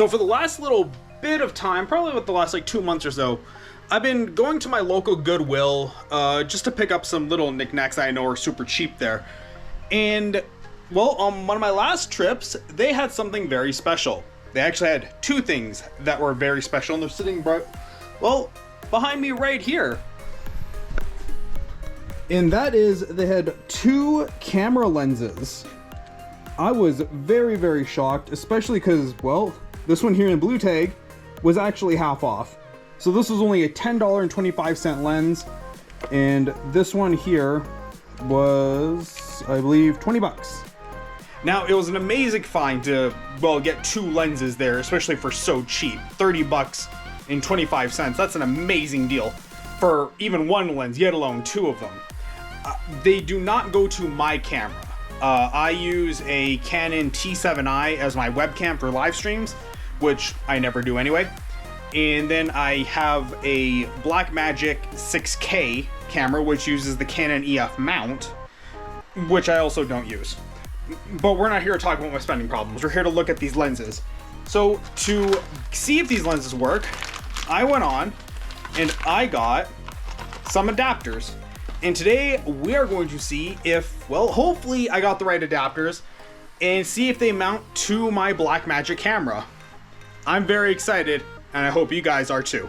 So for the last little bit of time, probably with the last like 2 months or so, I've been going to my local Goodwill just to pick up some little knickknacks I know are super cheap there. And well, on one of my last trips, they had something very special. They actually had two things that were very special, and they're sitting well behind me right here. And that is, they had two camera lenses. I was very, very shocked, especially because, well, this one here in blue tag was actually half off. So this was only a $10.25 lens, and this one here was, I believe, 20 bucks. Now, it was an amazing find to, well, get two lenses there, especially for so cheap. 30 bucks and 25 cents. That's an amazing deal for even one lens, yet alone two of them. They do not go to my camera. I use a Canon T7i as my webcam for live streams, which I never do anyway. And then I have a Blackmagic 6K camera, which uses the Canon EF mount, which I also don't use. But we're not here to talk about my spending problems. We're here to look at these lenses. So to see if these lenses work, I went on and I got some adapters. And today we are going to see if, well, hopefully I got the right adapters and see if they mount to my Blackmagic camera. I'm very excited, and I hope you guys are too.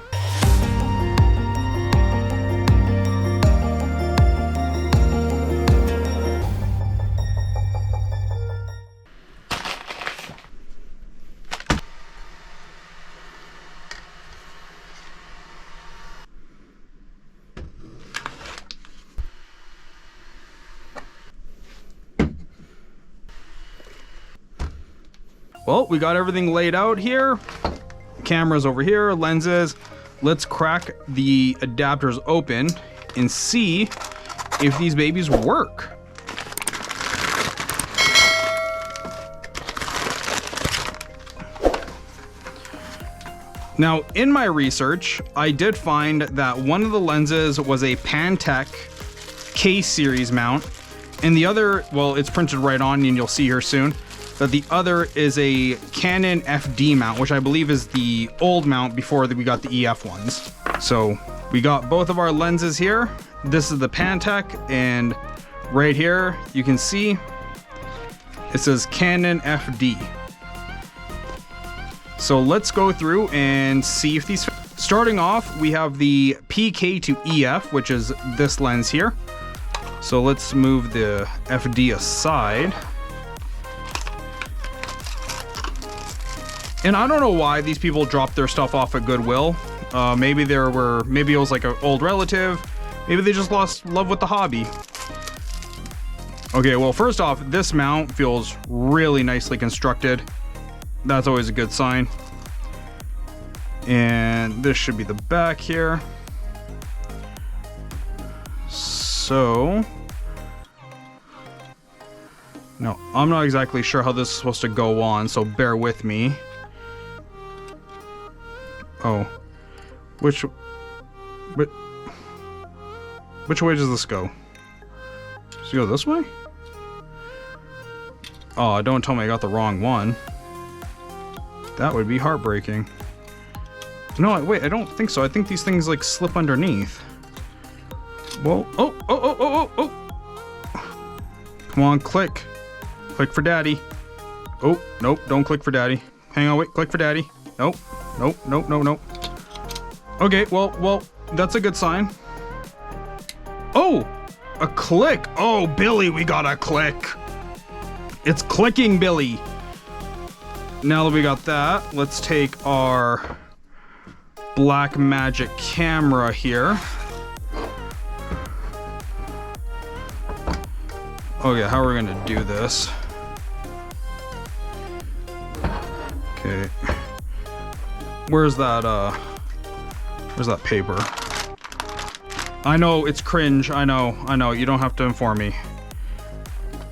Well, we got everything laid out here. Cameras over here, lenses. Let's crack the adapters open and see if these babies work. Now, in my research, I did find that one of the lenses was a Pantech K series mount, and the other, well, it's printed right on and you'll see here soon, that the other is a Canon FD mount, which I believe is the old mount before we got the EF ones. So we got both of our lenses here. This is the Pantech, and right here you can see it says Canon FD. So let's go through and see if these fit. Starting off, we have the PK to EF, which is this lens here. So let's move the FD aside. And I don't know why these people dropped their stuff off at Goodwill. Maybe it was like an old relative. Maybe they just lost love with the hobby. Okay, well, first off, this mount feels really nicely constructed. That's always a good sign. And this should be the back here. So, no, I'm not exactly sure how this is supposed to go on, so bear with me. Oh, which way does this go? Does it go this way? Oh, don't tell me I got the wrong one. That would be heartbreaking. No, wait, I don't think so. I think these things like slip underneath. Whoa, oh. Come on, click. Click for daddy. Oh, nope, don't click for daddy. Hang on, wait, click for daddy. Nope. Nope. Okay, well, that's a good sign. Oh, a click. Oh, Billy, we got a click. It's clicking, Billy. Now that we got that, let's take our Blackmagic camera here. Okay, how are we gonna do this? Okay. Where's that paper? I know it's cringe. I know. You don't have to inform me.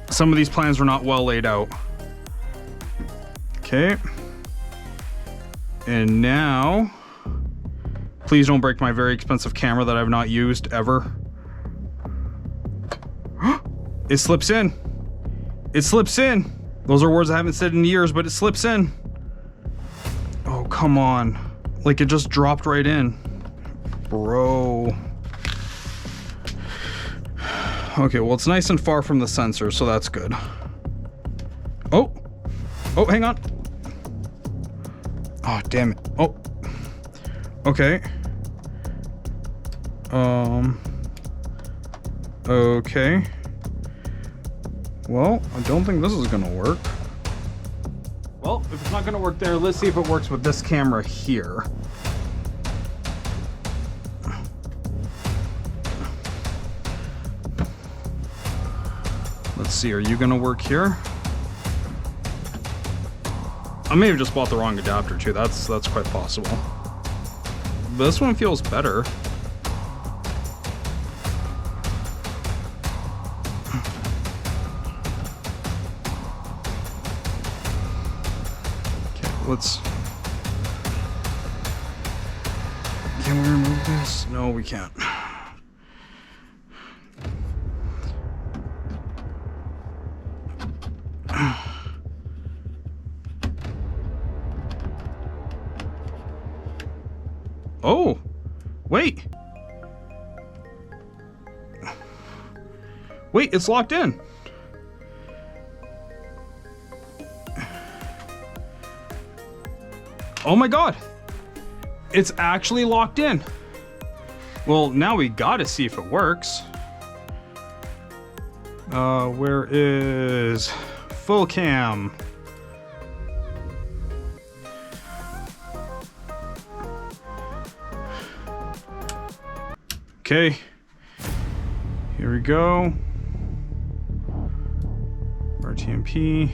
Some of these plans were not well laid out. Okay. And now, please don't break my very expensive camera that I've not used ever. It slips in. It slips in. Those are words I haven't said in years, but it slips in. come on. Like, it just dropped right in. Bro. Okay, well, it's nice and far from the sensor, so that's good. Oh. Oh, hang on. Oh, damn it. Oh. Okay. Okay. Well, I don't think this is gonna work. Well, if it's not gonna work there, let's see if it works with this camera here. Let's see, are you gonna work here? I may have just bought the wrong adapter too, that's quite possible. This one feels better. Can we remove this? No, we can't. Oh, wait. Wait, it's locked in. Oh my God, it's actually locked in. Well, now we gotta see if it works. Where is full cam? Okay, here we go. RTMP.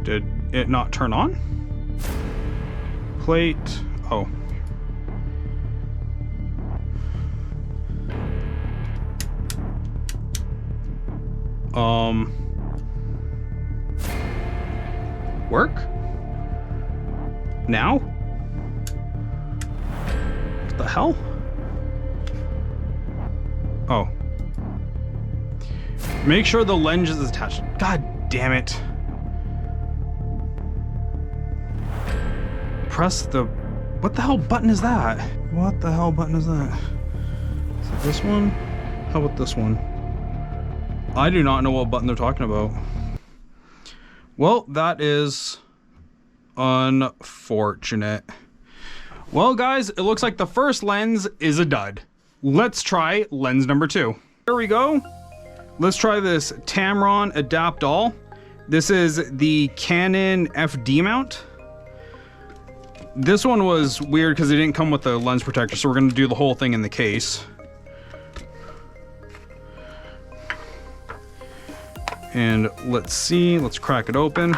Did it not turn on? Plate. Oh. Work? Now? What the hell? Oh. Make sure the lens is attached. God damn it. Press the... What the hell button is that? What the hell button is that? Is it this one? How about this one? I do not know what button they're talking about. Well, that is unfortunate. Well, guys, it looks like the first lens is a dud. Let's try lens number 2. Here we go. Let's try this Tamron Adapt-All. This is the Canon FD mount. This one was weird because it didn't come with the lens protector, so we're going to do the whole thing in the case. And let's see, let's crack it open.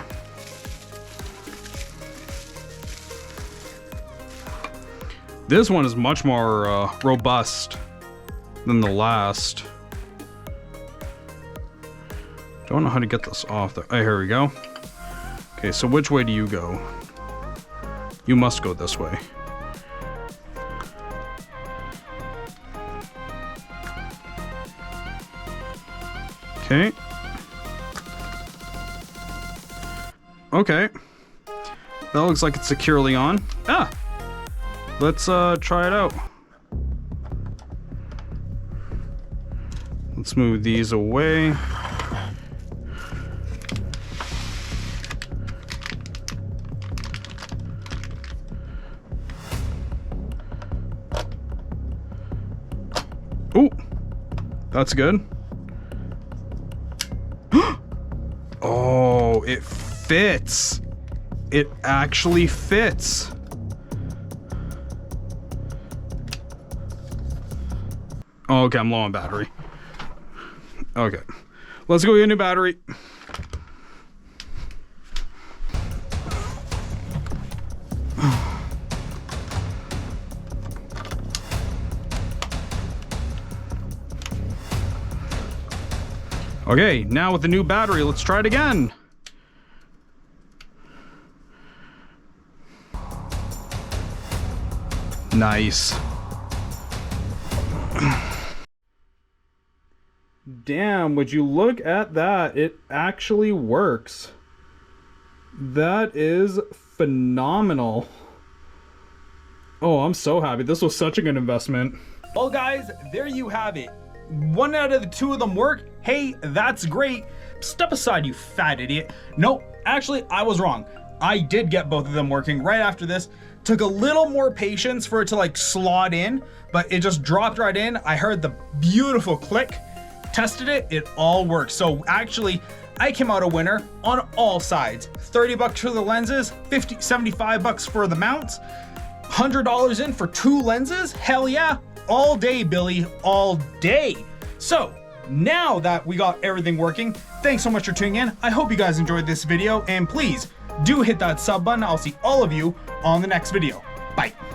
This one is much more robust than the last. Don't know how to get this off there. Oh, here we go. Okay, so which way do you go? You must go this way. Okay. Okay. That looks like it's securely on. Ah! Let's try it out. Let's move these away. Ooh, that's good. Oh, it fits. It actually fits. Oh, okay, I'm low on battery. Okay, let's go get a new battery. Okay, now with the new battery, let's try it again. Nice. Damn, would you look at that? It actually works. That is phenomenal. Oh, I'm so happy. This was such a good investment. Well, guys, there you have it. 1 out of the 2 of them work. Hey, that's great. Step aside, you fat idiot. Nope, actually, I was wrong. I did get both of them working right after this. Took a little more patience for it to like slot in, but it just dropped right in. I heard the beautiful click, tested it, it all worked. So actually, I came out a winner on all sides. 30 bucks for the lenses, 75 bucks for the mounts, $100 in for 2 lenses. Hell yeah, all day, Billy, all day. So now that we got everything working, thanks so much for tuning in. I hope you guys enjoyed this video, and please do hit that sub button. I'll see all of you on the next video. Bye.